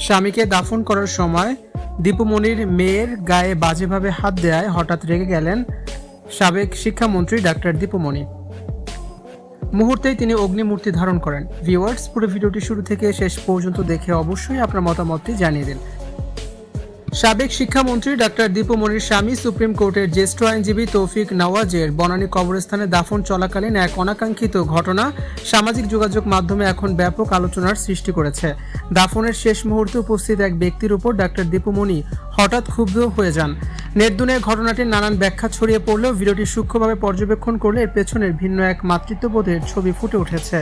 স্বামীকে দাফন করার সময় দীপুমণির মেয়ের গায়ে বাজেভাবে হাত দেওয়ায় হঠাৎ রেগে গেলেন সাবেক শিক্ষামন্ত্রী ডাক্তার দীপুমণি। মুহূর্তেই তিনি অগ্নিমূর্তি ধারণ করেন। ভিউয়ার্স, পুরো ভিডিওটি শুরু থেকে শেষ পর্যন্ত দেখে অবশ্যই আপনার মতামতটি জানিয়ে দিন। সাবেক শিক্ষামন্ত্রী ডাক্তার দীপুমণির স্বামী সুপ্রিম কোর্টের জ্যেষ্ঠ আইনজীবী তৌফিক নওয়াজের বনানী কবরস্থানে দাফন চলাকালীন এক অনাকাঙ্ক্ষিত ঘটনা সামাজিক যোগাযোগ মাধ্যমে এখন ব্যাপক আলোচনার সৃষ্টি করেছে। দাফনের শেষ মুহূর্তে উপস্থিত এক ব্যক্তির উপর ডাক্তার দীপুমণি হঠাৎ ক্ষুব্ধ হয়ে যান। নেটদুনে ঘটনাটির নানান ব্যাখ্যা ছড়িয়ে পড়লেও ভিডিওটি সূক্ষ্মভাবে পর্যবেক্ষণ করলে এর পেছনের ভিন্ন এক মাতৃত্ববোধের ছবি ফুটে উঠেছে।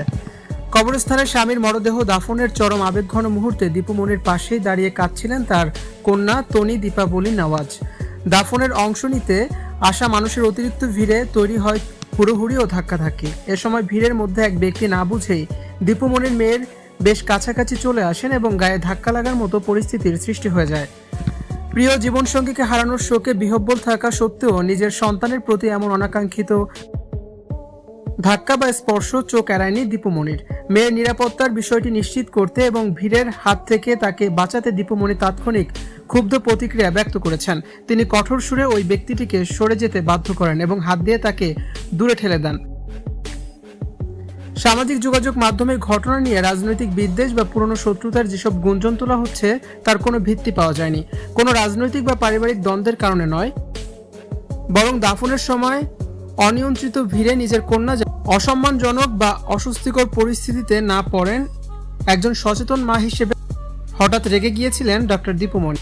কবরস্থানে স্বামীর মরদেহ দাফনের চরম আবেগঘন মুহূর্তে দীপুমণির পাশেই দাঁড়িয়ে কাঁদছিলেন তার কন্যা তনি দীপাবলি নওয়াজ। দাফনের অংশ নিতে আসা মানুষের অতিরিক্ত ভিড়ে তৈরি হয় হুড়োহুড়ি ও ধাক্কাধাক্কি। এ সময় ভিড়ের মধ্যে এক ব্যক্তি না বুঝেই দীপুমণির মেয়ের বেশ কাছাকাছি চলে আসেন এবং গায়ে ধাক্কা লাগার মতো পরিস্থিতির সৃষ্টি হয়ে যায়। প্রিয় জীবনসঙ্গীকে হারানোর শোকে বিহ্বল থাকা সত্ত্বেও নিজের সন্তানের প্রতি এমন অনাকাঙ্ক্ষিত ধাক্কা বা স্পর্শ চোখ এড়ায়নি দীপুমণির। মেয়ের নিরাপত্তার বিষয়টি নিশ্চিত করতে এবং ভিড়ের হাত থেকে তাকে বাঁচাতে দীপুমণি তাৎক্ষণিক ক্ষুব্ধ প্রতিক্রিয়া ব্যক্ত করেছেন। তিনি কঠোর সুরে ওই ব্যক্তিটিকে সরে যেতে বাধ্য করেন এবং হাত দিয়ে তাকে দূরে ঠেলে দেন। সামাজিক যোগাযোগ মাধ্যমে ঘটনা নিয়ে রাজনৈতিক বিদ্বেষ বা পুরনো শত্রুতার যেসব গুঞ্জন তোলা হচ্ছে তার কোনো ভিত্তি পাওয়া যায়নি। কোনো রাজনৈতিক বা পারিবারিক দ্বন্দ্বের কারণে নয়, বরং দাফনের সময় অনিয়ন্ত্রিত ভিড়ে নিজের কন্যা অসম্মানজনক বা অস্বস্তিকর পরিস্থিতিতে না পড়েন একজন সচেতন মা হিসেবে হঠাৎ রেগে গিয়েছিলেন ডক্টর দীপুমণি।